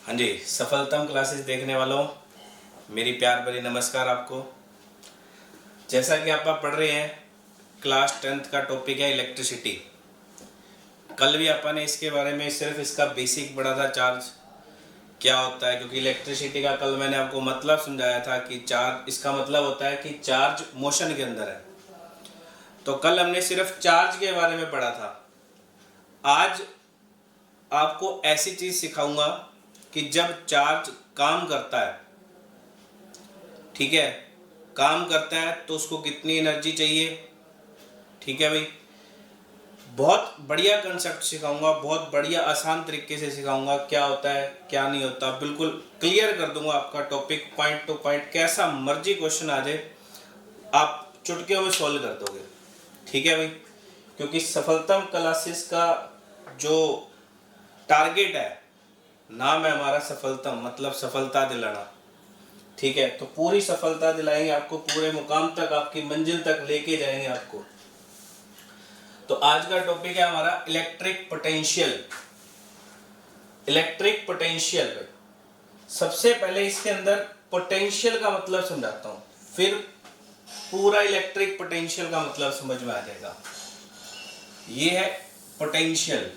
हाँ जी, सफलतम क्लासेस देखने वालों, मेरी प्यार भरी नमस्कार आपको। जैसा कि आप पढ़ रहे हैं, क्लास 10th का टॉपिक है इलेक्ट्रिसिटी। कल भी अपन ने इसके बारे में सिर्फ इसका बेसिक पढ़ा था, चार्ज क्या होता है, क्योंकि इलेक्ट्रिसिटी का कल मैंने आपको मतलब समझाया था कि चार्ज, इसका मतलब होता है कि चार्ज मोशन के अंदर है। तो कल हमने सिर्फ चार्ज के बारे में पढ़ा था। आज आपको ऐसी चीज़ सिखाऊंगा कि जब चार्ज काम करता है, ठीक है, काम करता है तो उसको कितनी एनर्जी चाहिए। ठीक है भाई, बहुत बढ़िया कंसेप्ट सिखाऊंगा, बहुत बढ़िया आसान तरीके से सिखाऊंगा क्या होता है क्या नहीं होता, बिल्कुल क्लियर कर दूंगा आपका टॉपिक पॉइंट टू पॉइंट। कैसा मर्जी क्वेश्चन आ जाए आप चुटकियों में सॉल्व कर दोगे। ठीक है भाई, क्योंकि सफलतम क्लासेस का जो टारगेट है, नाम है हमारा सफलतम, मतलब सफलता दिलाना। ठीक है, तो पूरी सफलता दिलाएंगे आपको, पूरे मुकाम तक, आपकी मंजिल तक लेके जाएंगे आपको। तो आज का टॉपिक है हमारा इलेक्ट्रिक पोटेंशियल। इलेक्ट्रिक पोटेंशियल, सबसे पहले इसके अंदर पोटेंशियल का मतलब समझाता हूं, फिर पूरा इलेक्ट्रिक पोटेंशियल का मतलब समझ में आ जाएगा। ये है पोटेंशियल।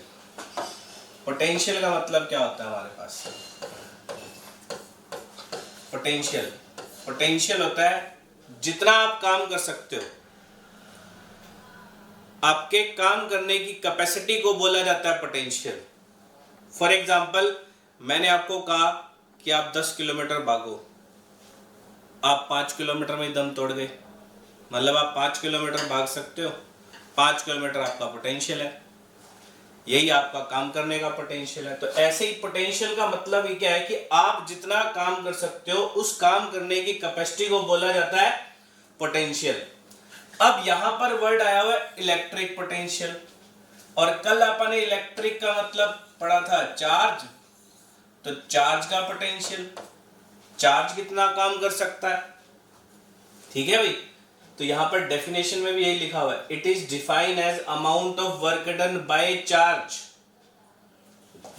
पोटेंशियल का मतलब क्या होता है हमारे पास। पोटेंशियल, पोटेंशियल होता है जितना आप काम कर सकते हो, आपके काम करने की कैपेसिटी को बोला जाता है पोटेंशियल। फॉर एग्जाम्पल, मैंने आपको कहा कि आप 10 किलोमीटर भागो, आप 5 किलोमीटर में दम तोड़ गए, मतलब आप 5 किलोमीटर भाग सकते हो। 5 किलोमीटर आपका पोटेंशियल है, यही आपका काम करने का पोटेंशियल है। तो ऐसे ही पोटेंशियल का मतलब ये क्या है कि आप जितना काम कर सकते हो, उस काम करने की कैपेसिटी को बोला जाता है पोटेंशियल। अब यहां पर वर्ड आया हुआ है इलेक्ट्रिक पोटेंशियल, और कल अपन ने इलेक्ट्रिक का मतलब पढ़ा था चार्ज। तो चार्ज का पोटेंशियल, चार्ज कितना काम कर सकता है। ठीक है भाई, तो यहां पर डेफिनेशन में भी यही लिखा हुआ है, it is defined as amount of work done by charge.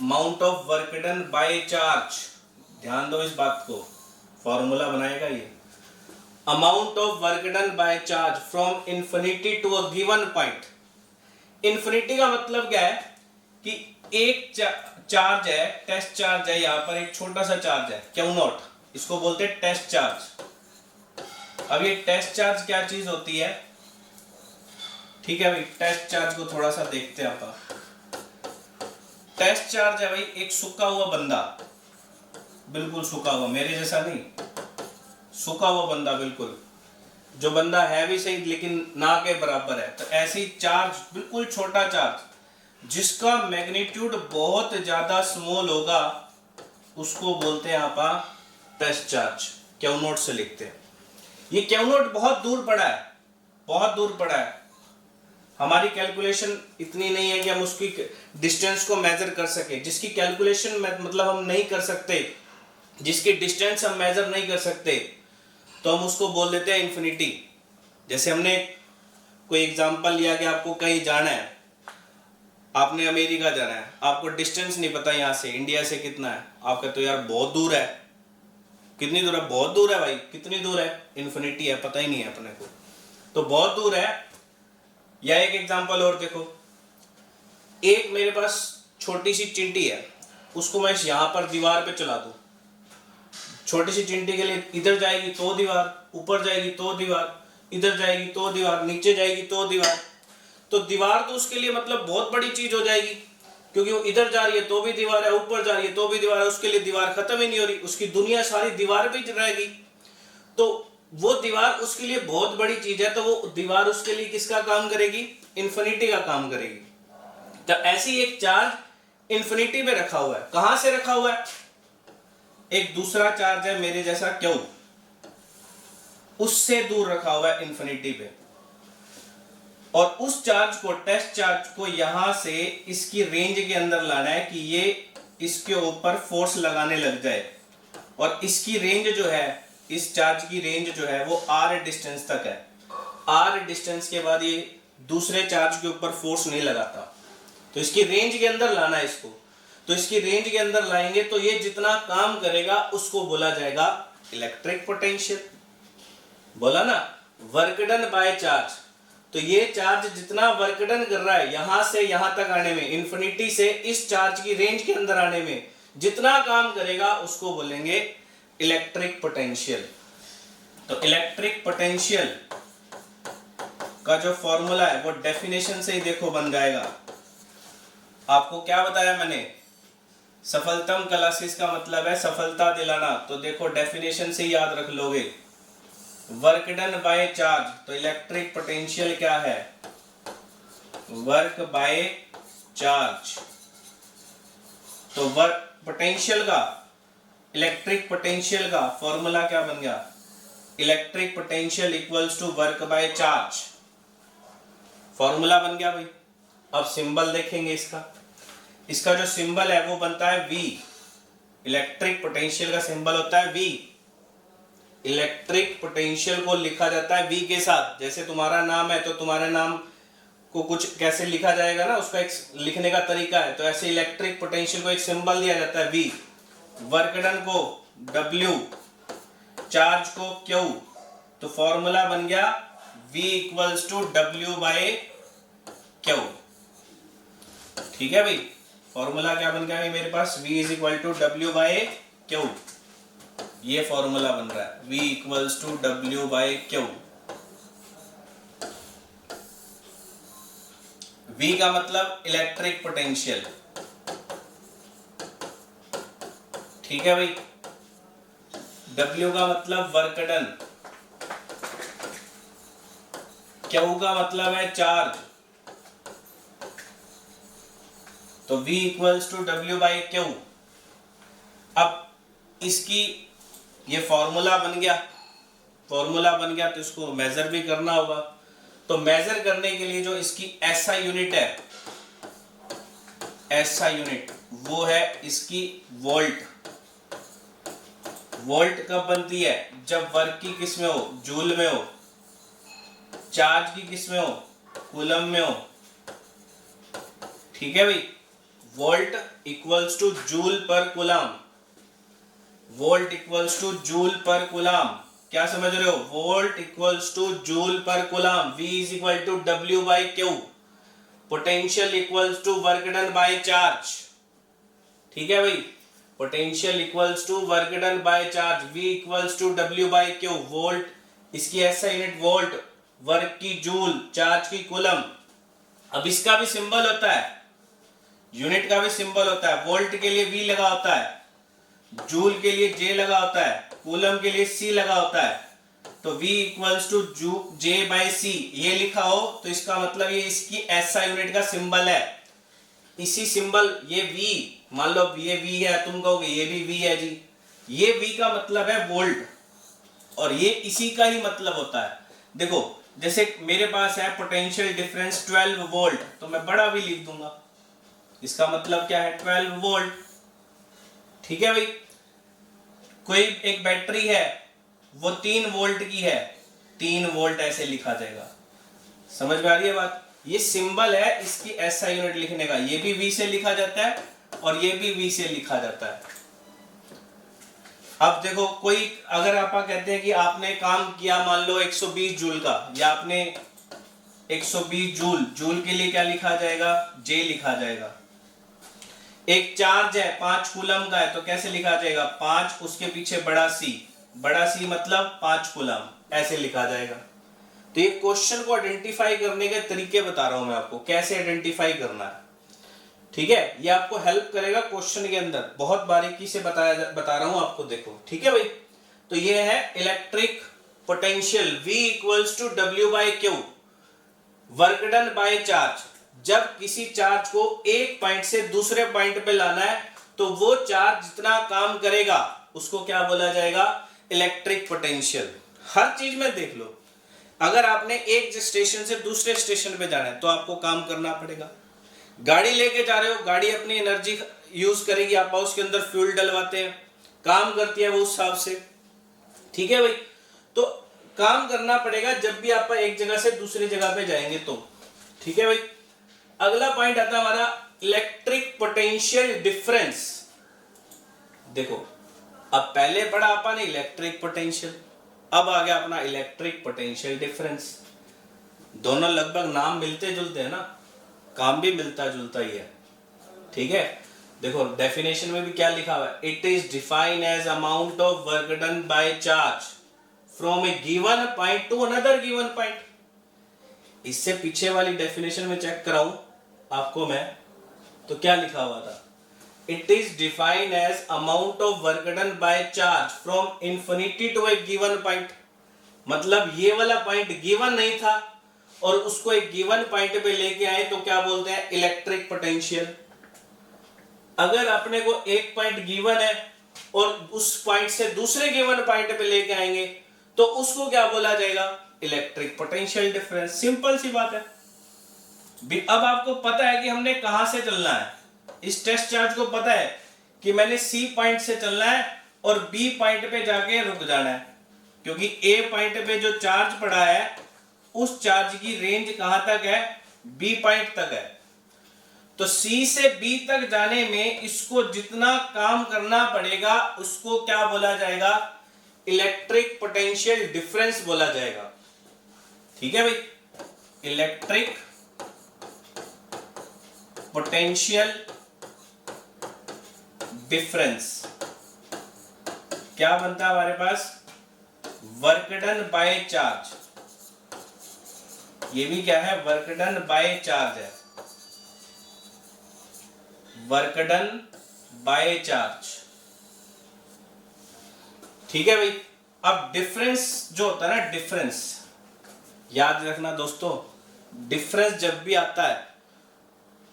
Amount of work done by charge, ध्यान दो इस बात को, फॉर्मूला बनाएगा ये। Amount of work done by charge from infinity to a given point. Infinity का मतलब क्या है कि एक चार्ज है, टेस्ट चार्ज है, यहां पर एक छोटा सा चार्ज है क्यू नॉट, इसको बोलते हैं टेस्ट चार्ज। अब ये टेस्ट चार्ज क्या चीज होती है, ठीक है भाई, टेस्ट चार्ज को थोड़ा सा देखते हैं आप। टेस्ट चार्ज है भाई एक सूखा हुआ बंदा, बिल्कुल सूखा हुआ, मेरे जैसा नहीं, सूखा हुआ बंदा, बिल्कुल जो बंदा है भी सही लेकिन ना के बराबर है। तो ऐसी चार्ज, बिल्कुल छोटा चार्ज जिसका मैग्नीट्यूड बहुत ज्यादा स्मॉल होगा, उसको बोलते हैं आप टेस्ट चार्ज, क्यू नॉट से लिखते हैं। ये क्यू नॉट बहुत दूर पड़ा है, बहुत दूर पड़ा है। हमारी कैलकुलेशन इतनी नहीं है कि हम उसकी डिस्टेंस को मेजर कर सके, जिसकी कैलकुलेशन मतलब हम नहीं कर सकते, जिसकी डिस्टेंस हम मेजर नहीं कर सकते, तो हम उसको बोल देते हैं इंफिनिटी। जैसे हमने कोई एग्जांपल लिया कि आपको कहीं जाना है, आपने अमेरिका जाना है, आपको डिस्टेंस नहीं पता यहाँ से, इंडिया से कितना है, आप कहते हो यार बहुत दूर है। कितनी दूर है, बहुत दूर है भाई, कितनी दूर है, इंफिनिटी है, पता ही नहीं है अपने को, तो बहुत दूर है। या एक एग्जांपल और देखो, एक मेरे पास छोटी सी चिंटी है, उसको मैं यहां पर दीवार पे चला दूं, छोटी सी चिंटी के लिए इधर जाएगी तो दीवार, ऊपर जाएगी तो दीवार, इधर जाएगी तो दीवार, नीचे जाएगी तो दीवार। तो दीवार तो उसके लिए मतलब बहुत बड़ी चीज हो जाएगी, क्योंकि वो इधर जा रही है तो भी दीवार है, ऊपर जा रही है तो भी दीवार है, उसके लिए दीवार खत्म ही नहीं हो रही, उसकी दुनिया सारी दीवार पे रहेगी। तो वो दीवार उसके लिए बहुत बड़ी चीज है, तो वो दीवार उसके लिए किसका काम करेगी, इन्फिनिटी का काम करेगी। तो ऐसी एक चार्ज इन्फिनिटी में रखा हुआ है। कहां से रखा हुआ है, एक दूसरा चार्ज है मेरे जैसा क्यू, उससे दूर रखा हुआ है इन्फिनिटी पे, और उस चार्ज को, टेस्ट चार्ज को यहां से इसकी रेंज के अंदर लाना है कि ये इसके ऊपर फोर्स लगाने लग जाए, और इसकी रेंज जो है, इस चार्ज की रेंज जो है वो r डिस्टेंस तक है। r डिस्टेंस के बाद ये दूसरे चार्ज के ऊपर फोर्स नहीं लगाता, तो इसकी रेंज के अंदर लाना है इसको। तो इसकी रेंज के अंदर लाएंगे तो ये जितना काम करेगा उसको बोला जाएगा इलेक्ट्रिक पोटेंशियल। बोला ना, वर्क डन बाय चार्ज। तो ये चार्ज जितना वर्क डन कर रहा है यहां से यहां तक आने में, इंफिनिटी से इस चार्ज की रेंज के अंदर आने में जितना काम करेगा उसको बोलेंगे इलेक्ट्रिक पोटेंशियल। तो इलेक्ट्रिक पोटेंशियल का जो फॉर्मूला है वो डेफिनेशन से ही देखो बन जाएगा। आपको क्या बताया मैंने, सफलतम क्लासेस का मतलब है सफलता दिलाना। तो देखो डेफिनेशन से याद रख लोगे, वर्क डन बाय चार्ज। तो इलेक्ट्रिक पोटेंशियल क्या है, वर्क बाय चार्ज। तो वर्क पोटेंशियल का, इलेक्ट्रिक पोटेंशियल का फॉर्मूला क्या बन गया, electric potential equals to work by charge. Formula बन गया भाई। अब सिंबल देखेंगे इसका, इसका जो सिंबल है वो बनता है V। इलेक्ट्रिक पोटेंशियल का सिंबल होता है V। इलेक्ट्रिक पोटेंशियल को लिखा जाता है V के साथ। जैसे तुम्हारा नाम है तो तुम्हारे नाम को कुछ कैसे लिखा जाएगा ना, उसका एक लिखने का तरीका है। तो ऐसे इलेक्ट्रिक पोटेंशियल को एक सिंबल दिया जाता है V, वर्क डन को W, चार्ज को Q। तो फॉर्मूला बन गया V equals to W by Q। ठीक है भाई, फॉर्मूला क्या बन गया मेरे पास, V is equal to W by Q। ये फॉर्मूला बन रहा है V equals to W by Q। V का मतलब इलेक्ट्रिक पोटेंशियल। ठीक है भाई, W का मतलब वर्क डन, Q का मतलब है चार्ज। तो V equals to W by Q। अब इसकी ये फॉर्मूला बन गया, फॉर्मूला बन गया तो इसको मेजर भी करना होगा। तो मेजर करने के लिए जो इसकी SI यूनिट है, SI यूनिट वो है इसकी वोल्ट। वोल्ट कब बनती है, जब वर्क की किस में हो, जूल में हो, चार्ज की किस में हो, कूलम में हो। ठीक है भाई, volt equals to joule per coulomb, volt equals to joule per coulomb. क्या समझ रहे हो, volt equals to joule per coulomb. V is equal to W by Q। Potential equals to work done by charge. ठीक है भाई, potential equals to work done by charge. V equals to W by Q। Volt इसकी SI unit volt, work की joule, charge की coulomb. अब इसका भी symbol होता है, यूनिट का भी सिंबल होता है। वोल्ट के लिए V लगा होता है, जूल के लिए J लगा होता है, कूलम के लिए C लगा होता है। तो V equals to J by C ये लिखा हो तो इसका मतलब ये इसकी SI यूनिट का सिंबल है। इसी सिंबल ये V, मान लो ये V है, तुम कहोगे ये भी V है जी, ये V का मतलब है वोल्ट और ये इसी का ही मतलब होता है। देखो जैसे मेरे पास है पोटेंशियल डिफरेंस 12 वोल्ट, तो मैं बड़ा V लिख दूंगा, इसका मतलब क्या है 12 वोल्ट। ठीक है भाई, कोई एक बैटरी है वो 3 वोल्ट की है, 3 वोल्ट ऐसे लिखा जाएगा। समझ में आ रही है बात, ये सिंबल है इसकी SI यूनिट लिखने का। ये भी V से लिखा जाता है और ये भी V से लिखा जाता है। अब देखो कोई अगर आप कहते हैं कि आपने काम किया मान लो 120 जूल का, या आपने 120 जूल, जूल के लिए क्या लिखा जाएगा, J लिखा जाएगा। एक चार्ज है 5 कूलम का है तो कैसे लिखा जाएगा, 5 उसके पीछे बड़ा C, बड़ा C मतलब 5 कूलम, ऐसे लिखा जाएगा। तो ये क्वेश्चन को आइडेंटिफाई करने के तरीके बता रहा हूं मैं आपको, कैसे आइडेंटिफाई करना है। ठीक है, ये आपको हेल्प करेगा क्वेश्चन के अंदर, बहुत बारीकी से बता रहा हूं आपको, देखो। ठीक है भाई, तो ये है electric potential V equals to W by Q, work done by charge. जब किसी चार्ज को एक पॉइंट से दूसरे पॉइंट पे लाना है तो वो चार्ज जितना काम करेगा उसको क्या बोला जाएगा, इलेक्ट्रिक पोटेंशियल। हर चीज में देख लो, अगर आपने एक स्टेशन से दूसरे स्टेशन पे जाना है तो आपको काम करना पड़ेगा। गाड़ी लेके जा रहे हो, गाड़ी अपनी एनर्जी यूज करेगी, आप उसके अंदर फ्यूल डलवाते हैं, काम करती है वो उस हिसाब से। ठीक है भाई, तो काम करना पड़ेगा जब भी आप एक जगह से दूसरी जगह पे जाएंगे तो। ठीक है भाई, अगला पॉइंट आता है हमारा इलेक्ट्रिक पोटेंशियल डिफरेंस। देखो अब पहले पढ़ा अपन इलेक्ट्रिक पोटेंशियल, अब आ गया अपना इलेक्ट्रिक पोटेंशियल डिफरेंस। दोनों लगभग नाम मिलते जुलते हैं ना, काम भी मिलता जुलता ही है। ठीक है, देखो डेफिनेशन में भी क्या लिखा हुआ है, it is defined as amount of work done by charge from a given point to another given point. इससे पीछे वाली डेफिनेशन में चेक कराऊं आपको मैं, तो क्या लिखा हुआ था, it is defined as amount of work done by charge from infinity to a given point. मतलब ये वाला पॉइंट गिवन नहीं था और उसको एक गिवन पॉइंट पे लेके आए तो क्या बोलते हैं, इलेक्ट्रिक पोटेंशियल। अगर अपने को एक पॉइंट गिवन है और उस पॉइंट से दूसरे गिवन पॉइंट पे लेके आएंगे तो उसको क्या बोला जाएगा, इलेक्ट्रिक पोटेंशियल डिफरेंस। सिंपल सी बात है। अब आपको पता है कि हमने कहां से चलना है, इस टेस्ट चार्ज को पता है कि मैंने सी पॉइंट से चलना है और बी पॉइंट पे जाके रुक जाना है, क्योंकि ए पॉइंट पे जो चार्ज पड़ा है उस चार्ज की रेंज कहां तक है, बी पॉइंट तक है। तो सी से बी तक जाने में इसको जितना काम करना पड़ेगा उसको क्या बोला जाएगा, इलेक्ट्रिक पोटेंशियल डिफरेंस बोला जाएगा। ठीक है भाई, इलेक्ट्रिक पोटेंशियल डिफरेंस क्या बनता है हमारे पास, वर्क डन बाय चार्ज। ये भी क्या है, वर्क डन बाय चार्ज है, वर्क डन बाय चार्ज। ठीक है भाई। अब डिफरेंस जो होता है ना, डिफरेंस याद रखना दोस्तों, डिफरेंस जब भी आता है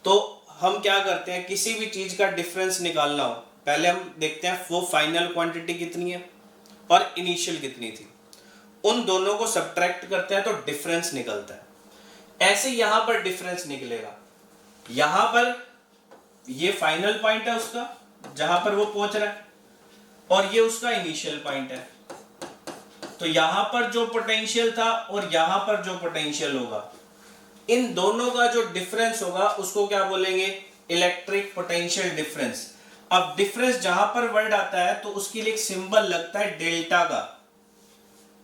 तो हम क्या करते हैं, किसी भी चीज का डिफरेंस निकालना हो पहले हम देखते हैं वो फाइनल क्वांटिटी कितनी है और इनिशियल कितनी थी, उन दोनों को सब्ट्रैक्ट करते हैं तो डिफरेंस निकलता है। ऐसे यहां पर डिफरेंस निकलेगा, यहां पर ये फाइनल पॉइंट है उसका जहां पर वो पहुंच रहा है और ये उसका इनिशियल पॉइंट है। तो यहां पर जो पोटेंशियल था और यहां पर जो पोटेंशियल होगा, इन दोनों का जो डिफरेंस होगा उसको क्या बोलेंगे, इलेक्ट्रिक पोटेंशियल डिफरेंस। अब डिफरेंस जहां पर वर्ड आता है तो उसके लिए एक सिंबल लगता है डेल्टा का,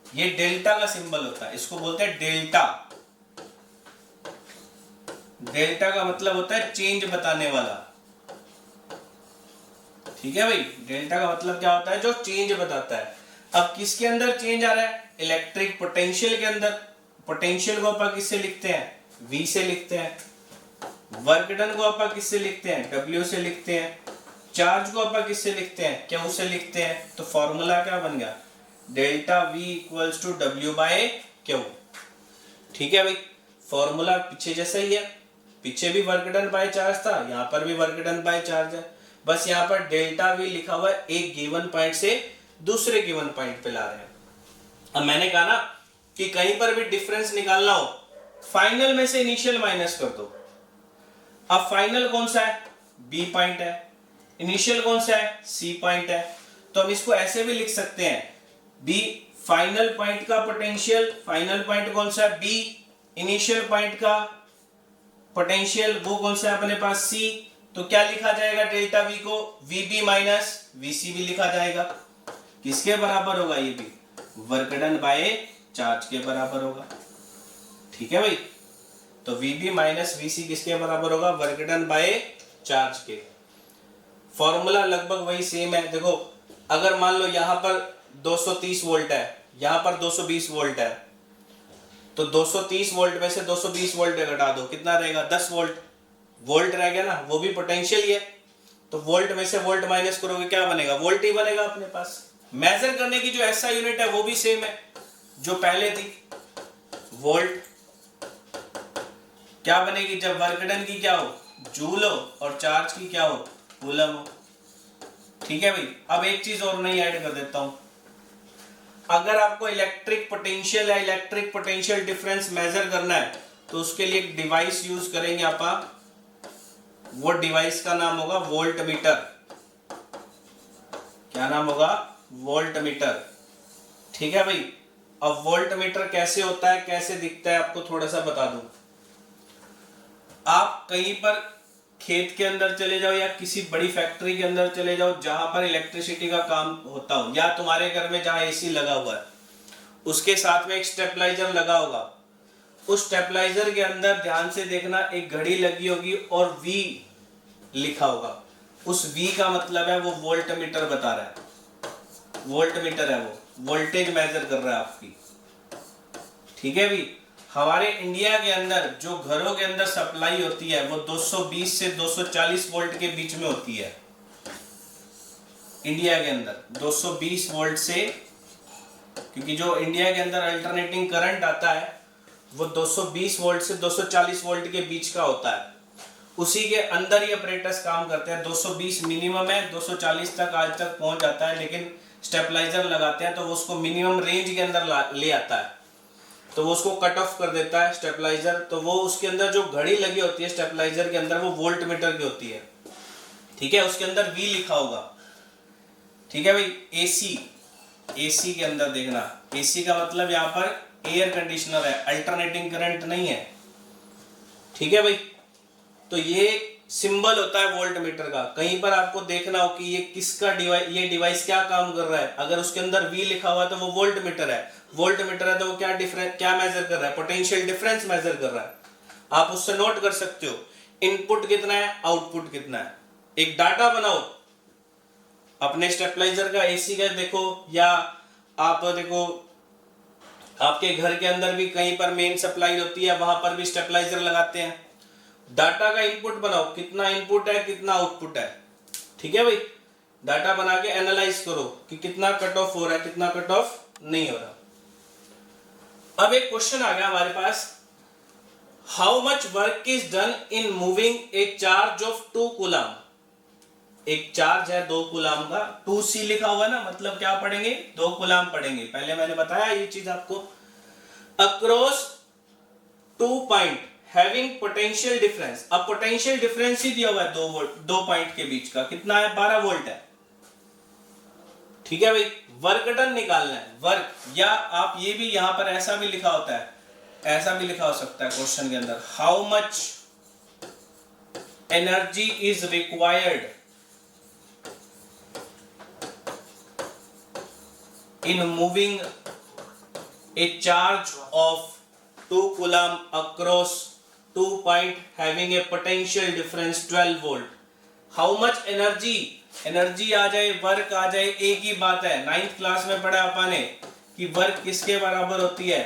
ये डेल्टा का सिंबल होता है, इसको बोलते हैं डेल्टा। डेल्टा का मतलब होता है चेंज बताने वाला। ठीक है भाई, डेल्टा का मतलब क्या होता है, जो चेंज बताता है। अब किसके अंदर चेंज आ रहा है, इलेक्ट्रिक पोटेंशियल के अंदर। पोटेंशियल को अपन किससे लिखते हैं, V से लिखते हैं। वर्क डन को अपन किससे लिखते हैं, W से लिखते हैं। चार्ज को अपन किससे लिखते हैं, Q से लिखते हैं। तो फॉर्मूला क्या बन गया, delta V equals to W by Q। ठीक है भाई, फॉर्मूला पीछे जैसा ही है, पीछे भी वर्क डन बाय चार्ज था, यहाँ पर भी वर्क डन बाय चार्ज है, बस यहाँ पर डेल्टा V लिखा हुआ है, एक गिवन पॉइंट से दूसरे गिवन पॉइंट पे ला रहे हैं। अब मैंने कहा ना कि कहीं पर भी डिफरेंस निकालना हो, फाइनल में से इनिशियल माइनस कर दो। अब फाइनल कौन सा है, बी पॉइंट है, इनिशियल कौन सा है, सी पॉइंट है। तो हम इसको ऐसे भी लिख सकते हैं, बी फाइनल पॉइंट का पोटेंशियल, फाइनल पॉइंट कौन सा है, बी, इनिशियल पॉइंट का पोटेंशियल वो कौन सा है अपने पास, सी। तो क्या लिखा जाएगा, डेल्टा वी को वीबी माइनस वीसी भी लिखा जाएगा। किसके बराबर होगा, ये भी वर्क डन बाय चार्ज के बराबर होगा। ठीक है भाई, तो VB माइनस VC किसके बराबर होगा, वर्क डन बाय चार्ज के। फॉर्मूला लगभग वही सेम है। देखो अगर मान लो यहां पर 230 वोल्ट है, यहां पर 220 वोल्ट है, तो 230 वोल्ट में से 220 वोल्ट घटा दो, कितना रहेगा, 10 वोल्ट। वोल्ट रह गया ना, वो भी पोटेंशियल ही है, तो वोल्ट में से वोल्ट माइनस करोगे क्या बनेगा, वोल्ट ही बनेगा अपने पास। मेजर करने की जो ऐसा यूनिट है वो भी सेम है जो पहले थी, वोल्ट। क्या बनेगी, जब वर्क डन की क्या हो, जूल हो, और चार्ज की क्या हो, कूलम हो। ठीक है भाई, अब एक चीज और नई ऐड कर देता हूं। अगर आपको इलेक्ट्रिक पोटेंशियल या इलेक्ट्रिक पोटेंशियल डिफरेंस मेजर करना है तो उसके लिए एक डिवाइस यूज करेंगे आप, वो डिवाइस का नाम होगा वोल्ट मीटर। क्या नाम होगा, वोल्ट मीटर। ठीक है भाई, अब वोल्ट मीटर कैसे होता है, कैसे दिखता है, आपको थोड़ा सा बता दूं। आप कहीं पर खेत के अंदर चले जाओ या किसी बड़ी फैक्ट्री के अंदर चले जाओ जहां पर इलेक्ट्रिसिटी का काम होता हो, या तुम्हारे घर में जहां एसी लगा हुआ है उसके साथ में एक स्टेबलाइजर लगा होगा, उस स्टेबलाइजर के अंदर ध्यान से देखना एक घड़ी लगी होगी और V लिखा होगा। उस V का मतलब है वो वोल्ट मीटर बता रहा है, वोल्ट मीटर है, वो वोल्टेज मेजर कर रहा है आपकी। ठीक है भी। हमारे इंडिया के अंदर जो घरों के अंदर सप्लाई होती है वो 220 से 240 वोल्ट के बीच में होती है। इंडिया के अंदर 220 वोल्ट से, क्योंकि जो इंडिया के अंदर अल्टरनेटिंग करंट आता है वो 220 वोल्ट से 240 वोल्ट के बीच का होता है। उसी के अंदर ही ऑपरेटर्स काम करते हैं। 220 मिनिमम है, 240 तक आज तक पहुंच जाता है, लेकिन स्टेबलाइजर लगाते हैं तो वो उसको मिनिमम रेंज के अंदर ले आता है, तो वो उसको कट ऑफ कर देता है स्टेबलाइजर। तो वो उसके अंदर जो घड़ी लगी होती है स्टेबलाइजर के अंदर वो वोल्ट मीटर की होती है। ठीक है, उसके अंदर V लिखा होगा। ठीक है भाई। एसी के अंदर देखना, एसी का मतलब यहाँ पर एयर कंडीशनर है, अल्टरनेटिंग करंट नहीं है। ठीक है भाई। तो ये सिंबल होता है वोल्ट मीटर का। कहीं पर आपको देखना हो कि ये किसका डिवाइस, ये डिवाइस क्या काम कर रहा है, अगर उसके अंदर V लिखा हुआ है तो वो वोल्ट मीटर है। वोल्ट मीटर है तो वो क्या मेजर कर रहा है, पोटेंशियल डिफरेंस मेजर कर रहा है। आप उससे नोट कर सकते हो इनपुट कितना है, आउटपुट कितना है। एक डाटा बनाओ अपने स्टेबलाइजर का, एसी का देखो, या आप देखो आपके घर के अंदर भी कहीं पर मेन सप्लाई होती है, वहां पर भी स्टेबलाइजर लगाते हैं। डाटा का इनपुट बनाओ, कितना इनपुट है कितना आउटपुट है। ठीक है भाई। डाटा बना के एनालाइज करो कि कितना कट ऑफ हो रहा है, कितना कट ऑफ नहीं हो रहा। अब एक क्वेश्चन आ गया हमारे पास, how much work is done in moving a charge of 2 coulomb. एक चार्ज है 2 कूलम का, 2C लिखा हुआ है ना, मतलब क्या पढ़ेंगे, 2 कूलम पढ़ेंगे। पहले मैंने बताया ये चीज आपको। Across 2 point having potential difference. अब पोटेंशियल डिफरेंस ही दिया हुआ है 2 वोल्ट, 2 पॉइंट के बीच का कितना है, 12 वोल्ट है। ठीक है भाई। वर्क डन निकालना है, वर्क, या आप ये भी यहां पर ऐसा भी लिखा होता है, ऐसा भी लिखा हो सकता है क्वेश्चन के अंदर, how much energy is required in moving a charge of 2 coulomb across 2 point having a potential difference 12 volt. How much energy, energy आ जाए वर्क आ जाए एक ही बात है। 9th क्लास में पढ़ा आपने कि वर्क किसके बराबर होती है,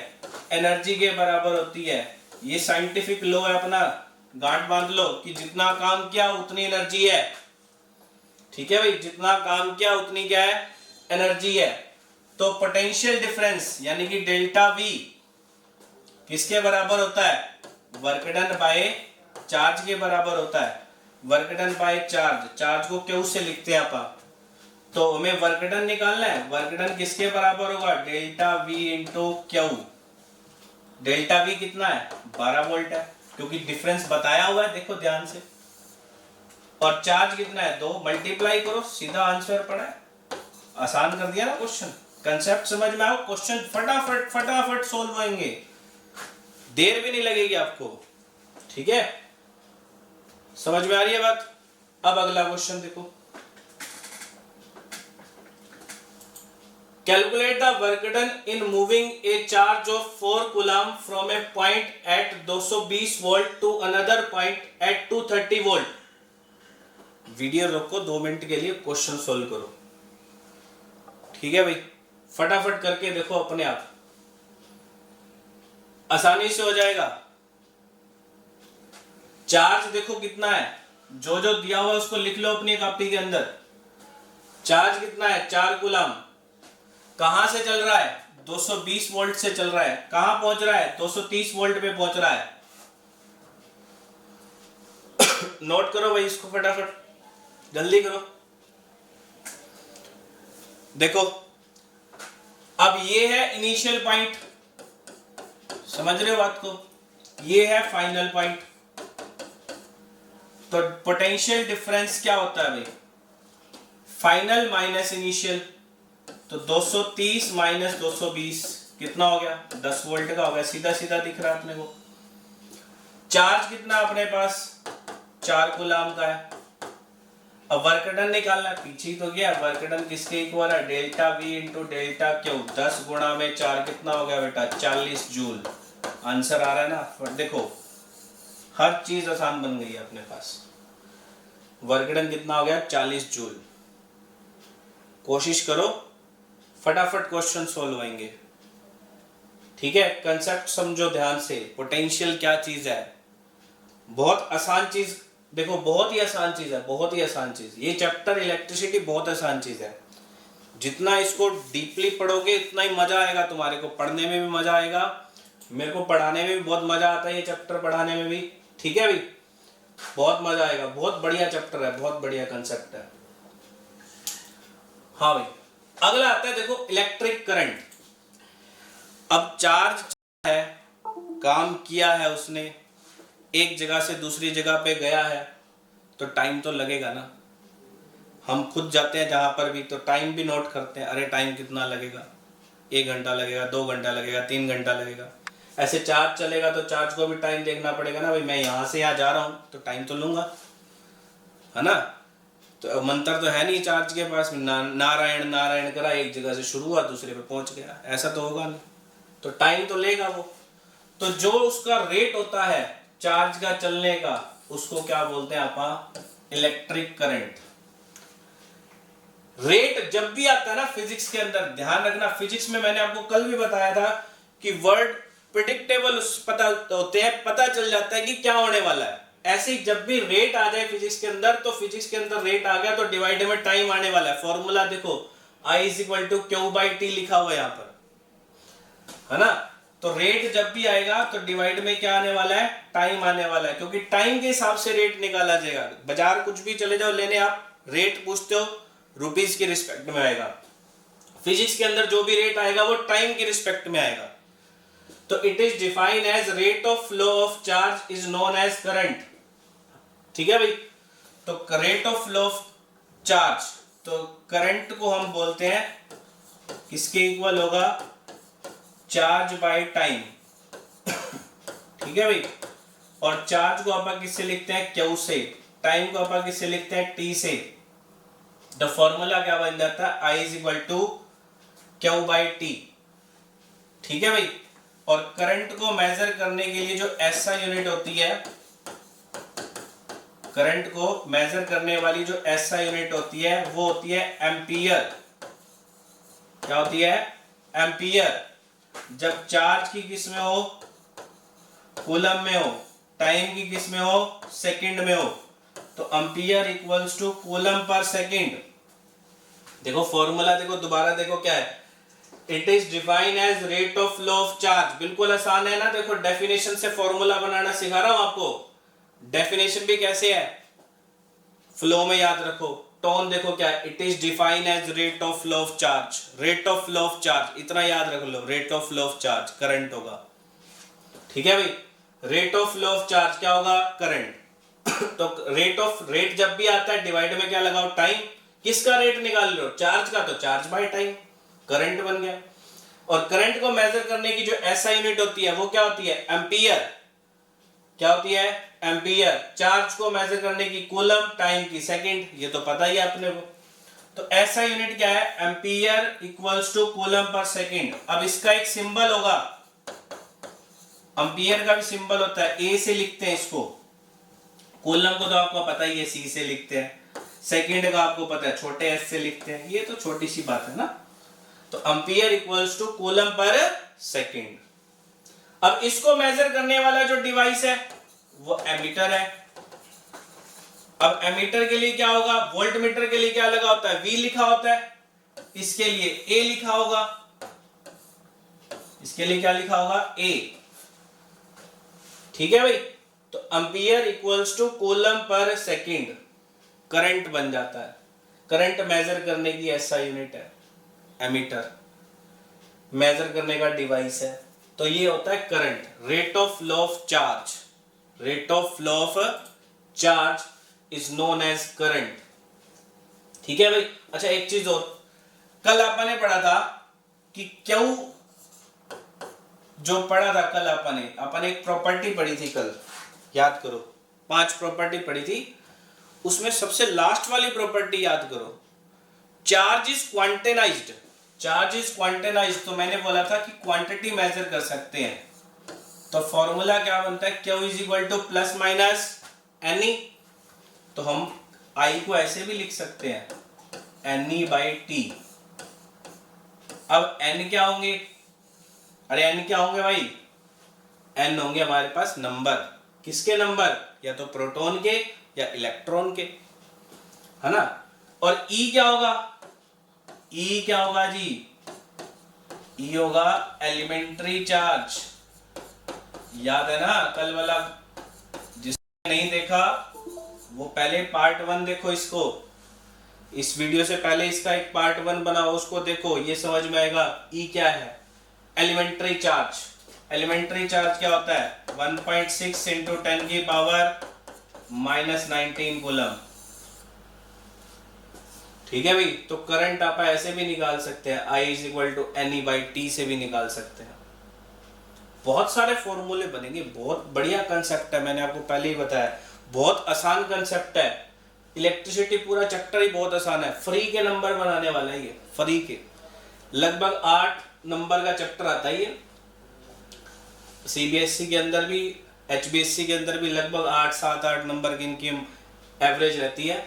एनर्जी के बराबर होती है। ये साइंटिफिक लॉ है अपना, गांठ बांध लो कि जितना काम किया उतनी एनर्जी है। ठीक है भाई, जितना काम किया उतनी क्या है, एनर्जी है। तो पोटेंशियल डिफरेंस यानी कि डेल्टा V किसके बराबर होता है, वर्क डन बाय चार्ज के बराबर होता है। Work done by charge, charge को Q से लिखते हैं आप, तो हमें वर्क डन निकालना है। वर्क डन किसके बराबर होगा, delta V into Q। Delta V कितना है, 12 वोल्ट है, क्योंकि डिफरेंस बताया हुआ है, देखो ध्यान से। और चार्ज कितना है, 2, मल्टीप्लाई करो, सीधा आंसर पड़ा है। आसान कर दिया ना क्वेश्चन। कंसेप्ट समझ में आओ, क्वेश्चन फटाफट फटाफट सोल्व होंगे, देर भी नहीं लगेगी आपको। ठीक है, समझ में आ रही है बात। अब अगला क्वेश्चन देखो, calculate the work done in moving a charge of 4 coulomb from a point at 220 volt to another point at 230 volt. Video रोको 2 मिनट के लिए, क्वेश्चन सोल्व करो। ठीक है भाई, फटाफट करके देखो अपने आप, आसानी से हो जाएगा। चार्ज देखो कितना है, जो जो दिया हुआ है उसको लिख लो अपनी कॉपी के अंदर। चार्ज कितना है, 4 कूलम। कहां से चल रहा है, 220 वोल्ट से चल रहा है। कहां पहुंच रहा है, 230 वोल्ट पे पहुंच रहा है। नोट करो भाई इसको, फटाफट जल्दी करो। देखो अब ये है इनिशियल पॉइंट, समझ रहे हो बात को, ये है फाइनल पॉइंट। तो पोटेंशियल डिफरेंस क्या होता है भाई, फाइनल माइनस इनिशियल। तो 230 माइनस 220 कितना हो गया, 10 वोल्ट का हो गया, सीधा सीधा दिख रहा है अपने को। चार्ज कितना अपने पास, 4 कूलाम का है। अब वर्क डन निकालना है, पीछे ही तो गया। वर्क डन किसके इक्वल है, delta we into delta Q. 10 गुणा में 4 कितना हो गया बेटा, 40 जूल। आंसर आ रहा है ना। देखो हर चीज आसान बन गई है अपने पास। वर्क डन कितना हो गया, 40 जूल। कोशिश करो, फटाफट क्वेश्चन सॉल्व होंगे। ठीक है, कंसेप्ट समझो ध्यान से। पोटेंशियल क्या चीज है, बहुत आसान चीज। देखो बहुत ही आसान चीज है, बहुत ही आसान चीज। ये चैप्टर इलेक्ट्रिसिटी बहुत आसान चीज है। जितना इसको डीपली पढ़ोगे उतना ही मजा आएगा तुम्हारे को। पढ़ने में भी मजा आएगा, मेरे को पढ़ाने में भी बहुत मजा आता है, ये चैप्टर पढ़ाने में भी। ठीक है भाई, बहुत मजा आएगा। बहुत बढ़िया चैप्टर है, बहुत बढ़िया कंसेप्ट है। हाँ भाई, अगला आता है देखो इलेक्ट्रिक करंट। अब चार्ज है, काम किया है उसने, एक जगह से दूसरी जगह पे गया है, तो टाइम तो लगेगा ना। हम खुद जाते हैं जहां पर भी तो टाइम भी नोट करते हैं, अरे टाइम कितना लगेगा, 1 घंटा लगेगा, 2 घंटा लगेगा, 3 घंटा लगेगा। ऐसे चार्ज चलेगा तो चार्ज को भी टाइम देखना पड़ेगा ना भाई। मैं यहाँ से यहाँ जा रहा हूँ तो टाइम तो लूंगा, है ना। तो मंत्र तो है नहीं चार्ज के पास, नारायण नारायण करा, एक जगह से शुरू हुआ दूसरे पे पहुंच गया, ऐसा तो होगा नहीं। तो टाइम तो लेगा वो। तो जो उसका रेट होता है चार्ज का चलने का, उसको क्या बोलते हैं आप, इलेक्ट्रिक करंट। रेट जब भी आता है ना फिजिक्स के अंदर, ध्यान रखना, फिजिक्स में मैंने आपको कल भी बताया था कि वर्ड प्रिडिक्टेबल पता होते हैं, पता चल जाता है कि क्या होने वाला है। ऐसे ही जब भी रेट आ जाए फिजिक्स के अंदर, तो फिजिक्स के अंदर रेट आ गया तो डिवाइड में टाइम आने वाला है। फॉर्मूला देखो, I = Q/T लिखा हुआ है यहाँ पर, है ना। तो रेट जब भी आएगा तो डिवाइड में क्या आने वाला है, टाइम आने वाला है, क्योंकि टाइम के हिसाब से रेट निकाला जाएगा। बाजार कुछ भी चले जाओ लेने, आप रेट पूछते हो, रुपीज के रिस्पेक्ट में आएगा। फिजिक्स के अंदर जो भी रेट आएगा वो टाइम के रिस्पेक्ट में आएगा। तो it is defined as rate of flow of charge is known as current. ठीक है भाई, तो rate of flow of charge, तो करंट को हम बोलते हैं किसके इक्वल होगा, चार्ज बाय टाइम। ठीक है भाई, और चार्ज को अपन किससे लिखते हैं, क्यू से। टाइम को अपन किससे लिखते हैं, टी से। तो फॉर्मूला क्या बन जाता है, I = Q/T। ठीक है भाई, और करंट को मेजर करने के लिए जो SI यूनिट होती है, करंट को मेजर करने वाली जो SI यूनिट होती है वो होती है एम्पियर। क्या होती है, एम्पियर। जब चार्ज की किस में हो, कूलम में हो, टाइम की किस में हो, सेकंड में हो, तो ampere equals to coulomb per second. देखो फॉर्मूला देखो, दोबारा देखो क्या है, it is defined as rate of flow of charge. बिल्कुल आसान है ना। देखो डेफिनेशन से फॉर्मूला बनाना सिखा रहा हूं आपको। डेफिनेशन भी कैसे है, फ्लो में याद रखो। टोन देखो क्या है, it is defined as rate of flow of charge. Rate of flow of charge इतना याद रख लो, rate of flow of charge current होगा। ठीक है भाई, rate of flow of charge क्या होगा, करंट। तो रेट जब भी आता है डिवाइड में क्या लगाओ, टाइम। किसका रेट निकाल लो, चार्ज का, तो चार्ज बाय टाइम, करंट बन गया। और करंट को मेजर करने की जो SI यूनिट होती है वो क्या होती है, एम्पियर। क्या होती है, एम्पियर। चार्ज को मेजर करने की कूलम, टाइम की सेकंड, ये तो पता ही है अपने को। तो SI यूनिट क्या है, ampere equals to coulomb per second. अब इसका एक सिंबल होगा, एम्पियर का भी सिंबल होता है, A से लिखते हैं इसको। कूलम को तो आपको पता ही है, C से लिखते हैं। सेकंड का आपको पता है, छोटे s से लिखते हैं। ये तो छोटी सी बात है ना। तो ampere equals to coulomb per second. अब इसको मेजर करने वाला जो डिवाइस है वो एमीटर है। अब एमीटर के लिए क्या होगा, वोल्ट मीटर के लिए क्या लगा होता है, V लिखा होता है। इसके लिए A लिखा होगा, इसके लिए क्या लिखा होगा, A। ठीक है भाई, तो ampere equals to coulomb per second, current बन जाता है। करंट मेजर करने की SI यूनिट है, एमीटर मेजर करने का डिवाइस है। तो ये होता है current, rate of flow of charge. Rate of flow of charge is known as current. ठीक है भाई। अच्छा एक चीज और, कल आपने ने पढ़ा था कि क्यों, जो पढ़ा था कल आपने एक प्रॉपर्टी पढ़ी थी कल, याद करो। 5 प्रॉपर्टी पढ़ी थी, उसमें सबसे लास्ट वाली प्रॉपर्टी याद करो, चार्ज इज क्वांटिनाइज्ड। चार्ज इज क्वांटिनाइज्ड, तो मैंने बोला था कि क्वांटिटी मेजर कर सकते हैं, तो फॉर्मूला क्या बनता है, Q is equal to plus minus n. तो हम आई को ऐसे भी लिख सकते हैं, एन बाई टी। अब एन क्या होंगे, अरे एन क्या होंगे भाई, एन होंगे हमारे पास नंबर। किसके नंबर, या तो प्रोटॉन के या इलेक्ट्रॉन के, है ना। और ई क्या होगा, ई क्या होगा जी, ई होगा एलिमेंट्री चार्ज। याद है ना कल वाला, जिसने नहीं देखा वो पहले पार्ट 1 देखो, इसको इस वीडियो से पहले इसका एक पार्ट 1 बनाओ, उसको देखो, ये समझ में आएगा ई क्या है, एलिमेंट्री चार्ज। एलिमेंट्री चार्ज क्या होता है, 1.6 इंटू 10 की पावर -19 कूलम। ठीक है भाई, तो करंट आप ऐसे भी निकाल सकते हैं, I is equal to n by t से भी निकाल सकते हैं। बहुत सारे फॉर्मूले बनेंगे, बहुत बढ़िया कंसेप्ट है, मैंने आपको पहले ही बताया, बहुत आसान कंसेप्ट है। इलेक्ट्रिसिटी पूरा चैप्टर ही बहुत आसान है, फ्री के नंबर बनाने वाला है ये, फ्री के लगभग 8 नंबर का चैप्टर आता है ये। सीबीएसई के अंदर भी, एचबीएससी के अंदर भी लगभग 8-7-8 नंबर की इनकी एवरेज रहती है।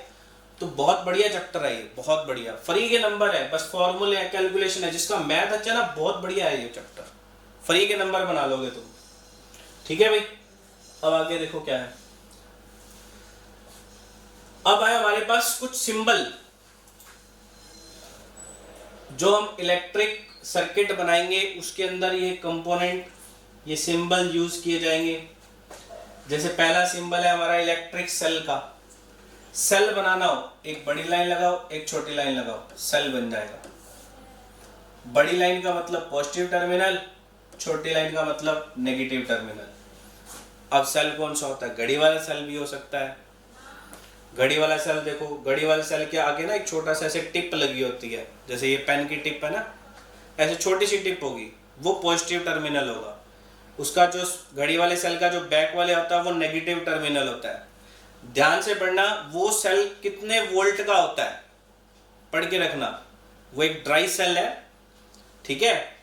तो बहुत बढ़िया चैप्टर है ये, बहुत बढ़िया, फ्री के नंबर है, बस फॉर्मूले है, कैलकुलेशन है, जिसका मैथ अच्छा ना, बहुत बढ़िया है ये चैप्टर, फ्री के नंबर बना लोगे तुम। ठीक है भाई, अब आगे देखो क्या है। अब है हमारे पास कुछ सिंबल, जो हम इलेक्ट्रिक सर्किट बनाएंगे उसके अंदर ये कंपोनेंट, ये सिंबल यूज किए जाएंगे। जैसे पहला सिंबल है हमारा इलेक्ट्रिक सेल का। सेल बनाना हो, एक बड़ी लाइन लगाओ, एक छोटी लाइन लगाओ, सेल बन जाएगा। बड़ी लाइन का मतलब पॉजिटिव टर्मिनल, छोटी लाइन का मतलब नेगेटिव टर्मिनल। अब सेल कौन सा होता है, घड़ी वाला सेल भी हो सकता है। घड़ी वाला सेल देखो, घड़ी वाले सेल के आगे ना एक छोटा सा ऐसे टिप लगी होती है, जैसे ये पेन की टिप है ना, ऐसे छोटी सी टिप होगी, वो पॉजिटिव टर्मिनल होगा। उसका जो घड़ी वाले सेल का जो बैक वाले होता है वो नेगेटिव टर्मिनल होता है। ध्यान से पढ़ना, वो सेल कितने वोल्ट का होता है, पढ़ के रखना। वो एक ड्राई सेल है, ठीक है,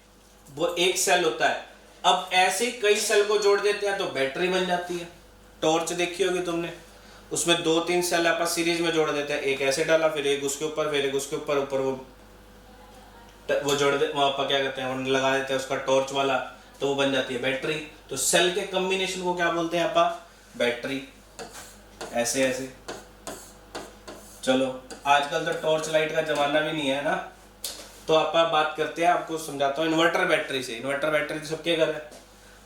वो एक सेल होता है। अब ऐसे कई सेल को जोड़ देते हैं तो बैटरी बन जाती है। टॉर्च देखी होगी तुमने, उसमें 2-3 सेल आप सीरीज में जोड़ देते हैं, एक ऐसे डाला, फिर एक उसके ऊपर, फिर एक उसके ऊपर वो जोड़ दे, वहां पर क्या कहते हैं, लगा देते हैं उसका टॉर्च वाला, तो वो बन जाती है बैटरी। तो सेल के कॉम्बिनेशन को क्या बोलते हैं आपा, बैटरी। ऐसे ऐसे। चलो, आजकल तो टॉर्च लाइट का जमाना भी नहीं है ना, तो आप बात करते हैं, आपको समझाता हूँ इन्वर्टर बैटरी से। इन्वर्टर बैटरी तो सबके घर है।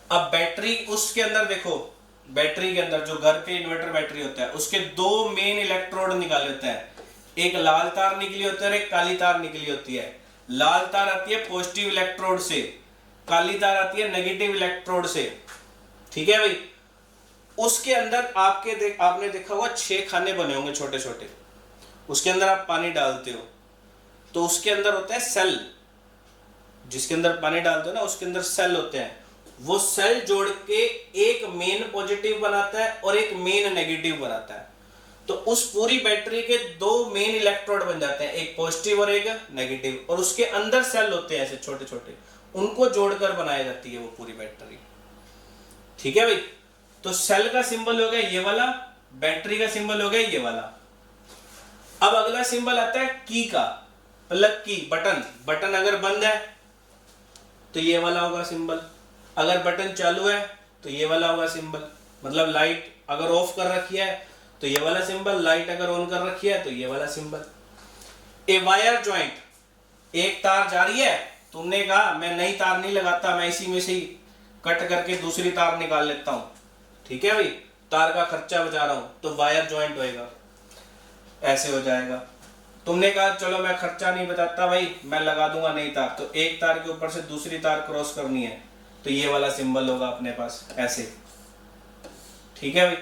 अब बैटरी, उसके अंदर देखो, बैटरी के अंदर जो घर पे इन्वर्टर बैटरी होता है, उसके 2 मेन इलेक्ट्रोड निकाले होते हैं, एक लाल तार निकली होती है और एक काली तार निकली होती है। लाल तार आती है पॉजिटिव इलेक्ट्रोड से, काली तार आती है नेगेटिव इलेक्ट्रोड से। ठीक है भाई, उसके अंदर आपने देखा होगा 6 खाने बने होंगे छोटे छोटे, उसके अंदर आप पानी डालते हो, तो उसके अंदर होते हैं सेल। जिसके अंदर पानी डालते हो ना, उसके अंदर सेल होते हैं। वो सेल जोड़ के एक मेन पॉजिटिव बनाता है और एक मेन नेगेटिव बनाता है। तो उस पूरी बैटरी के 2 मेन इलेक्ट्रोड बन जाते हैं, एक पॉजिटिव और एक नेगेटिव, और उसके अंदर सेल होते हैं ऐसे छोटे छोटे, उनको जोड़कर बनाई जाती है वो पूरी बैटरी। ठीक है भाई, तो सेल का सिंबल हो गया ये वाला, बैटरी का सिंबल हो गया ये वाला। अब अगला सिंबल आता है की का, प्लग की, बटन। बटन अगर बंद है तो ये वाला होगा सिंबल, अगर बटन चालू है तो ये वाला होगा सिंबल। मतलब लाइट अगर ऑफ कर रखी है तो ये वाला सिंबल, लाइट अगर ऑन कर रखी है तो ये वाला सिंबल। ए वायर जॉइंट, एक तार जा रही है, तुमने कहा मैं नई तार नहीं लगाता, मैं इसी में से ही कट करके दूसरी तार निकाल लेता हूं। ठीक है भाई, तार का खर्चा बचा रहा हूं, तो वायर जॉइंट होएगा, ऐसे हो जाएगा। तुमने कहा चलो मैं खर्चा नहीं बचाता भाई, मैं लगा दूंगा नई तार, तो एक तार के ऊपर से दूसरी तार क्रॉस करनी है, तो ये वाला सिंबल होगा अपने पास, ऐसे। ठीक है भाई,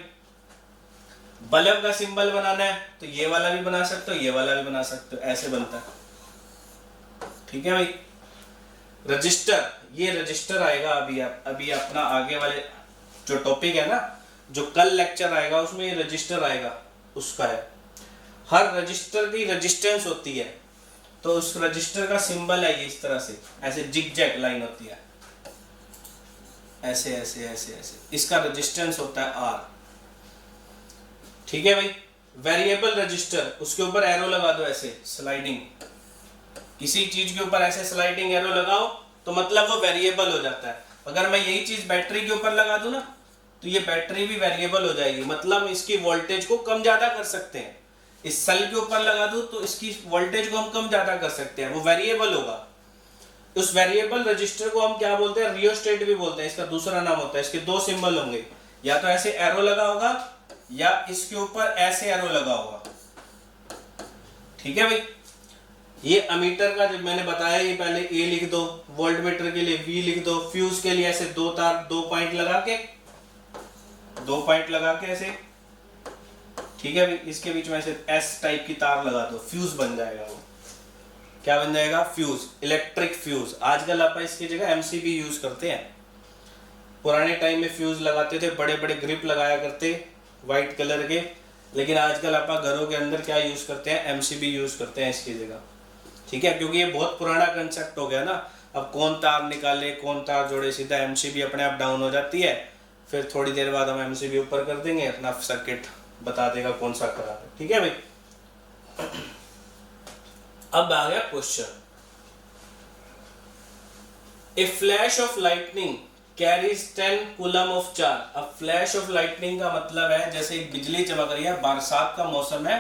बल्ब का सिंबल बनाना है तो ये वाला भी बना सकते हो, ये वाला भी बना सकते हो, ऐसे बनता है। ठीक है भाई, रजिस्टर, ये रजिस्टर आएगा अभी अपना आगे वाले जो टॉपिक है ना, जो कल लेक्चर आएगा उसमें ये रजिस्टर आएगा उसका है। हर रजिस्टर की रेजिस्टेंस होती है, तो उस रजिस्टर का सिंबल है ये इस तरह से, ऐसे जिग जैग लाइन होती है, ऐसे ऐसे ऐसे ऐसे, इसका रेजिस्टेंस होता है आर। ठीक है भाई। वेरिएबल रजिस्टर, उसके ऊपर एरो लगा दो ऐसे स्लाइडिंग, किसी चीज के ऊपर ऐसे स्लाइडिंग एरो लगाओ तो मतलब वो वेरिएबल हो जाता है। अगर मैं यही चीज बैटरी के ऊपर लगा दूं ना तो ये बैटरी भी वेरिएबल हो जाएगी, मतलब इसकी वोल्टेज को कम ज्यादा कर सकते हैं। इस सेल के ऊपर लगा दूं तो इसकी वोल्टेज को हम कम ज्यादा कर सकते हैं, वो वेरिएबल होगा। उस वेरिएबल रजिस्टर को हम क्या बोलते हैं, रियोस्टेट भी बोलते हैं, इसका दूसरा नाम होता है। इसके दो सिंबल होंगे, या तो ऐसे एरो लगा होगा या इसके ऊपर ऐसे एरो लगा होगा। ठीक है भाई। ये अमीटर का जब मैंने बताया, ये पहले ए लिख दो, वोल्टमीटर के लिए वी लिख दो, फ्यूज के लिए ऐसे दो तार, दो पॉइंट लगा के ऐसे, ठीक है भाई। इसके बीच में ऐसे एस टाइप की तार लगा दो, फ्यूज बन जाएगा। वो क्या बन जाएगा, फ्यूज, इलेक्ट्रिक फ्यूज। आजकल आप इसकी जगह एमसीबी यूज करते हैं, पुराने टाइम में फ्यूज लगाते थे, बड़े बड़े ग्रिप लगाया करते व्हाइट कलर के, लेकिन आजकल आप घरों के अंदर क्या यूज करते हैं, एमसीबी यूज करते हैं इसकी जगह। ठीक है, क्योंकि ये बहुत पुराना कंसेप्ट हो गया ना। अब कौन तार निकाले कौन तार जोड़े, सीधा एमसीबी अपने आप डाउन हो जाती है, फिर थोड़ी देर बाद हम एमसीबी ऊपर कर देंगे, अपना सर्किट बता देगा कौन सा खराब है। ठीक है भाई। अब आ गया question, A flash of lightning carries 10 coulomb of charge. अब फ्लैश ऑफ लाइटनिंग का मतलब है जैसे बिजली चमक रही है, बरसात का मौसम है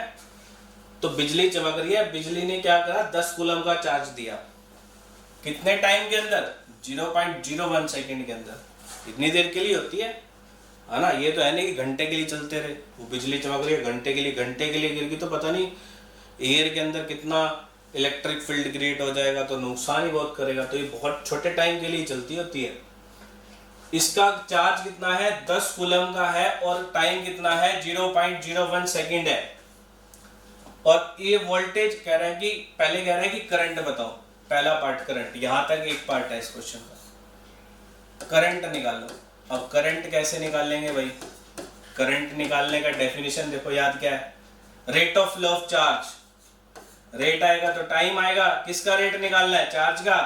तो बिजली चमक रही है, बिजली ने क्या करा, 10 कूलम का चार्ज दिया। कितने टाइम के अंदर, 0.01 सेकंड के अंदर। इतनी देर के लिए होती है ना, ये तो है नहीं कि घंटे के लिए चलते रहे। वो बिजली चमक रही है घंटे के लिए गिर गई तो पता नहीं एयर के अंदर कितना इलेक्ट्रिक फील्ड क्रिएट हो जाएगा, तो नुकसान ही बहुत करेगा। तो ये बहुत छोटे टाइम के लिए चलती होती है। इसका चार्ज कितना है, 10 कूलम का है, और टाइम कितना है, 0.01 सेकंड है। और ये वोल्टेज कह रहा है कि, पहले कह रहा है कि करंट बताओ, पहला पार्ट करंट, यहां तक एक पार्ट है इस क्वेश्चन का, करंट निकालो। अब करंट कैसे निकालेंगे भाई, करंट निकालने का डेफिनेशन देखो, याद क्या है, rate of flow of charge. Rate आएगा तो टाइम आएगा, किसका रेट निकालना है, चार्ज का,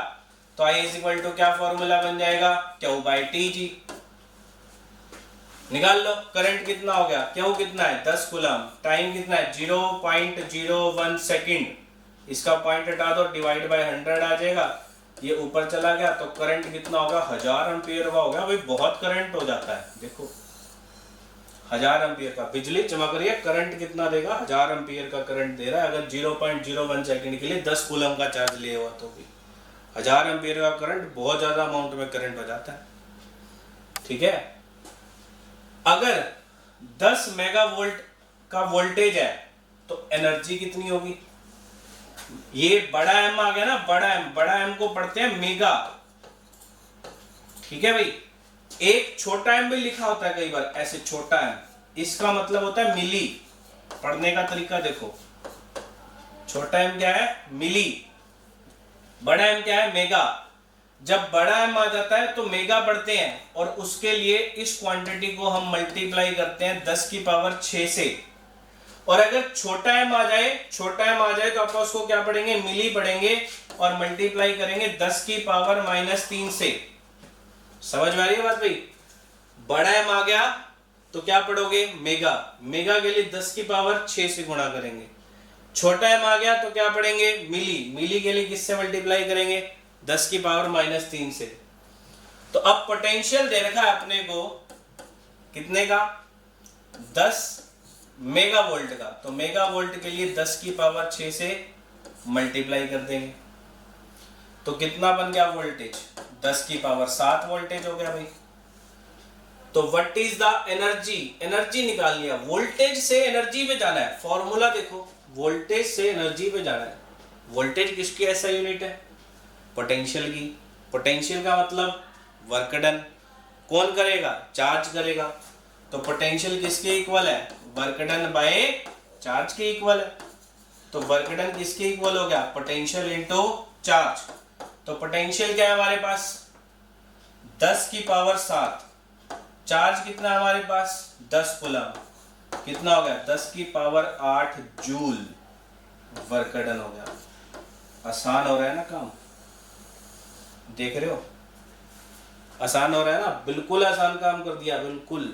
तो I इक्वल टू क्या फॉर्मूला बन जाएगा, Q/T। निकाल लो। करंट कितना हो गया, क्यों कितना है, 10 कूलम, टाइम कितना है 0.01 सेकंड, इसका पॉइंट हटा दो, डिवाइड बाय 100 आ जाएगा, ये ऊपर चला गया, तो करंट कितना होगा, 1000 एम्पीयर का हो गया भाई। बहुत करंट हो जाता है, देखो 1000 एम्पीयर का, बिजली चमक रही है, करंट कितना देगा, 1000 एम्पीयर का करंट दे रहा है। अगर 0.01 सेकंड के लिए 10 कूलम का चार्ज लिया हुआ तो भी 1000 एम्पीयर का करंट, बहुत ज्यादा अमाउंट में करंट हो जाता है। ठीक है। अगर 10 मेगावोल्ट का वोल्टेज है तो एनर्जी कितनी होगी, ये बड़ा एम आ गया ना, बड़ा एम को पढ़ते हैं मेगा। ठीक है भाई। एक छोटा एम भी लिखा होता है कई बार ऐसे, छोटा एम, इसका मतलब होता है मिली। पढ़ने का तरीका देखो, छोटा एम क्या है, मिली, बड़ा एम क्या है, मेगा। जब बड़ा एम आ जाता है तो मेगा पढ़ते हैं, और उसके लिए इस क्वांटिटी को हम मल्टीप्लाई करते हैं 10 की पावर 6 से। और अगर छोटा एम आ जाए तो आप उसको क्या पढ़ेंगे, मिली पढ़ेंगे, और मल्टीप्लाई करेंगे 10 की पावर -3 से। समझ में आ रही है बात भाई। बड़ा एम आ गया तो क्या पढ़ोगे, मेगा, मेगा के लिए 10 की पावर 6 से गुणा करेंगे। छोटा एम आ गया तो क्या पढ़ेंगे, मिली, मिली के लिए किससे मल्टीप्लाई करेंगे, 10 की पावर -3 से। तो अब पोटेंशियल दे रखा है अपने को कितने का, 10 मेगावोल्ट का, तो मेगावोल्ट के लिए 10 की पावर 6 से मल्टीप्लाई कर देंगे, तो कितना बन गया वोल्टेज, 10 की पावर 7 वोल्टेज हो गया भाई। तो what is the energy, energy निकाल लिया, वोल्टेज से एनर्जी पे जाना है, फॉर्मूला देखो, वोल्टेज से एनर्जी पे जाना है। वोल्टेज किसकी ऐसा यूनिट है, पोटेंशियल की। पोटेंशियल का मतलब वर्क डन, कौन करेगा, चार्ज करेगा। तो पोटेंशियल किसके इक्वल है, वर्क डन बाय चार्ज के इक्वल है। तो वर्क डन किसके इक्वल हो गया, पोटेंशियल इनटू चार्ज। तो पोटेंशियल क्या है हमारे पास, 10 की पावर 7, चार्ज कितना है हमारे पास 10 कूलम, कितना हो गया 10 की पावर 8 जूल वर्क डन हो गया। आसान हो रहा है ना काम, देख रहे हो आसान हो रहा है ना, बिल्कुल आसान काम कर दिया, बिल्कुल।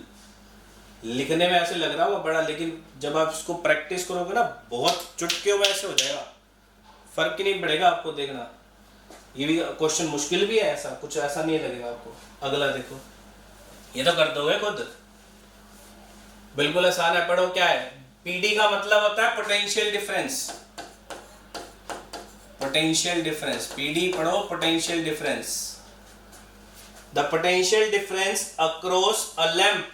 लिखने में ऐसे लग रहा होगा बड़ा, लेकिन जब आप इसको प्रैक्टिस करोगे ना बहुत चुटकियों में ऐसे हो जाएगा, फर्क ही नहीं पड़ेगा आपको। देखना ये भी क्वेश्चन मुश्किल भी है, ऐसा कुछ ऐसा नहीं लगेगा आपको। अगला देखो, ये तो कर दोगे खुद, बिल्कुल आसान है। पढ़ो क्या है, पीडी का मतलब होता है potential difference, potential difference, PD पढ़ो potential difference. The potential difference across a lamp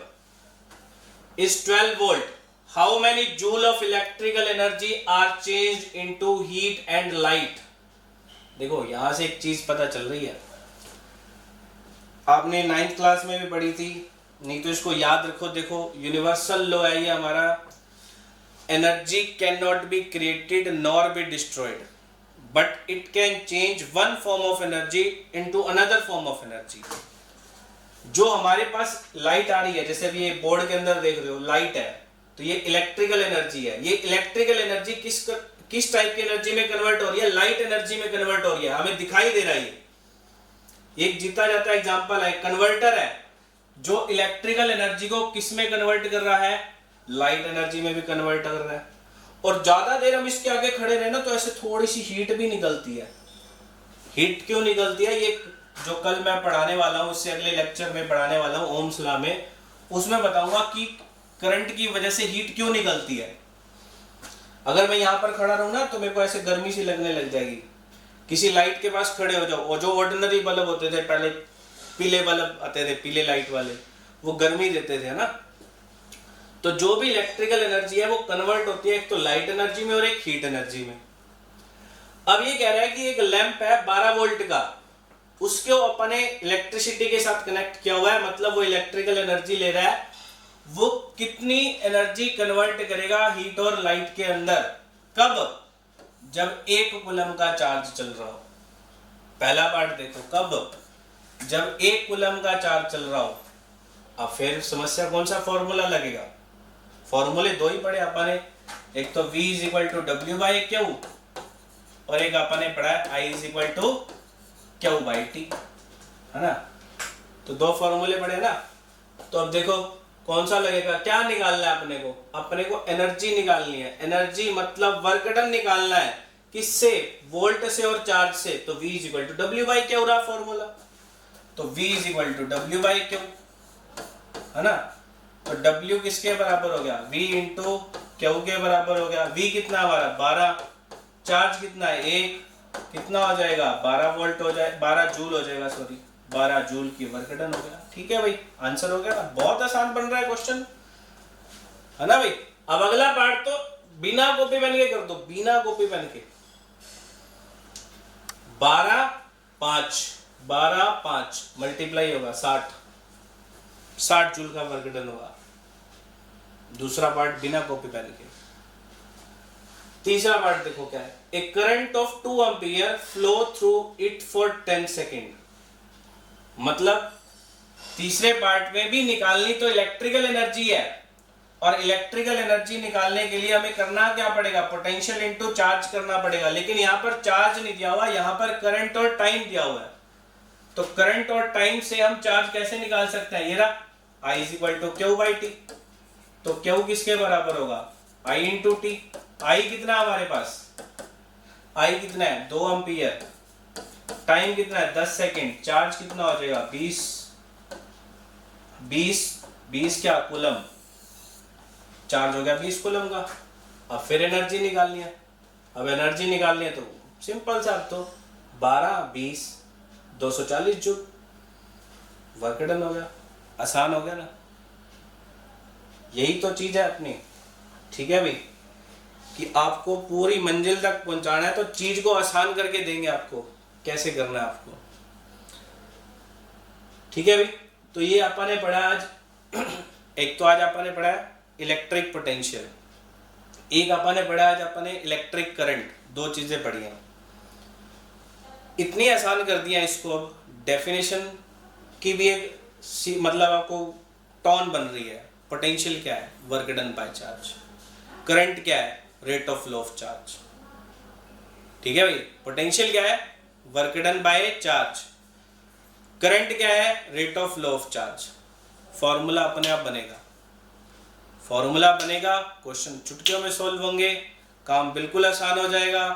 is 12 volt. How many joule of electrical energy are changed into heat and light? देखो यहां से एक चीज पता चल रही है, आपने 9th क्लास में भी पढ़ी थी, नहीं तो इसको याद रखो। देखो यूनिवर्सल लॉ है ये हमारा, energy can not be created nor be destroyed, but it can change one form of energy into another form of energy. जो हमारे पास लाइट आ रही है, जैसे अभी ये बोर्ड के अंदर देख रहे हो लाइट है, तो ये इलेक्ट्रिकल एनर्जी है। ये इलेक्ट्रिकल एनर्जी किस टाइप की एनर्जी में कन्वर्ट हो रही है, लाइट एनर्जी में कन्वर्ट हो रही है, हमें दिखाई दे रहा है। एक जीता जाता एग्जांपल है, कन्वर्टर है जो इलेक्ट्रिकल एनर्जी को किस में कन्वर्ट कर रहा है, लाइट एनर्जी में भी कन्वर्ट कर रहा है। और ज्यादा देर हम इसके आगे खड़े रहे ना तो ऐसे थोड़ी सी हीट भी निकलती है। हीट क्यों निकलती है, ये जो कल मैं पढ़ाने वाला हूँ, उससे अगले लेक्चर में पढ़ाने वाला हूँ ओम्स लॉ में, उसमें बताऊंगा कि करंट की वजह से हीट क्यों निकलती है। अगर मैं यहाँ पर खड़ा रहूं ना तो मेरे को ऐसे गर्मी सी लगने लग जाएगी। किसी लाइट के पास खड़े हो जाओ, और जो ऑर्डिनरी बल्ब होते थे पहले, पीले बल्ब आते थे, पीले लाइट वाले, वो गर्मी देते थे ना। तो जो भी इलेक्ट्रिकल एनर्जी है वो कन्वर्ट होती है एक तो लाइट एनर्जी में और एक हीट एनर्जी में। अब ये कह रहा है कि एक लैंप है 12 वोल्ट का, उसको अपने इलेक्ट्रिसिटी के साथ कनेक्ट किया हुआ है, मतलब वो इलेक्ट्रिकल एनर्जी ले रहा है। वो कितनी एनर्जी कन्वर्ट करेगा हीट और लाइट के अंदर, कब, जब 1 कूलम का चार्ज चल रहा हो। पहला पार्ट देखो, कब, जब 1 कूलम का चार्ज चल रहा हो। अब फिर समस्या कौन सा फॉर्मूला लगेगा, फॉर्मूले दो ही पढ़े अपन ने, एक तो V = W/Q और एक अपन ने पढ़ा है I = Q/T, है ना। तो दो फॉर्मूले पढ़े ना। तो अब देखो कौन सा लगेगा, क्या निकालना है अपने को, अपने को एनर्जी निकालनी है। एनर्जी मतलब वर्क डन निकालना है, किससे, वोल्ट से और चार्ज से। तो V = W/Q रहा फॉर्मूला, तो V = W/Q, है ना। तो W किसके बराबर हो गया, V × Q के बराबर हो गया। V कितना हमारा 12, चार्ज कितना है 1, कितना हो जाएगा 12 वोल्ट हो जाए, 12 जूल हो जाएगा, सॉरी 12 जूल की वर्क डन हो गया। ठीक है भाई, आंसर हो गया ना। बहुत आसान बन रहा है क्वेश्चन, है ना भाई। अब अगला पार्ट तो बिना कॉपी पेन के कर दो, बिना कॉपी पेन के। 12 5 मल्टीप्लाई होगा 60 जूल का वर्क डन होगा। दूसरा पार्ट बिना कॉपी पेन के। तीसरा पार्ट देखो क्या है, a current of 2 ampere flow through it for 10 second. मतलब तीसरे पार्ट में भी निकालनी तो इलेक्ट्रिकल एनर्जी है, और इलेक्ट्रिकल एनर्जी निकालने के लिए हमें करना क्या पड़ेगा, पोटेंशियल इनटू चार्ज करना पड़ेगा। लेकिन यहाँ पर चार्ज नहीं दिया हुआ, यहाँ पर करंट और टाइम दिया हुआ है। तो करंट और टाइम से हम चार्ज कैसे निकाल सकते हैं, ये रहा I = Q/T। तो Q किसके बराबर होगा, I × T। I कितना हमारे पास, I कितना है 2 एम्पियर, टाइम कितना है 10 सेकेंड, चार्ज कितना हो जाएगा 20 क्या कूलम, चार्ज हो गया 20 कूलम का। अब फिर एनर्जी निकालनी है। अब एनर्जी निकालनी है तो सिंपल सा, तो 12 20 240 जूल, वर्क डन हो गया। आसान हो गया ना, यही तो चीज है अपनी। ठीक है भाई, कि आपको पूरी मंजिल तक पहुंचाना है तो चीज को आसान करके देंगे आपको, कैसे करना है आपको। ठीक है भाई, तो ये अपन ने पढ़ा आज एक तो आज अपन ने पढ़ा है इलेक्ट्रिक पोटेंशियल, एक अपन ने पढ़ा आज अपन ने इलेक्ट्रिक करंट। दो चीजें पढ़ी हैं, इतनी आसान कर दिया इसको। अब डेफिनेशन की भी एक मतलब आपको टॉन बन रही है, पोटेंशियल क्या है, work done by charge. Current क्या है, rate of flow of charge. ठीक है भाई, पोटेंशियल क्या है, work done by charge. Current क्या है, rate of flow of charge. Formula अपने आप बनेगा, फॉर्मूला बनेगा, क्वेश्चन चुटकियों में सॉल्व होंगे, काम बिल्कुल आसान हो जाएगा।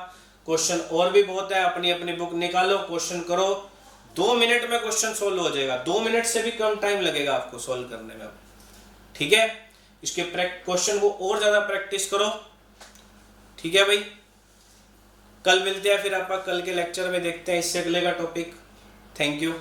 क्वेश्चन और भी बहुत है, अपनी अपनी बुक निकालो, क्वेश्चन करो, 2 मिनट में क्वेश्चन सोल्व हो जाएगा, 2 मिनट से भी कम टाइम लगेगा आपको सोल्व करने में। ठीक है, इसके क्वेश्चन को और ज्यादा प्रैक्टिस करो। ठीक है भाई, कल मिलते हैं फिर, आप कल के लेक्चर में देखते हैं इससे अगले का टॉपिक। Thank you.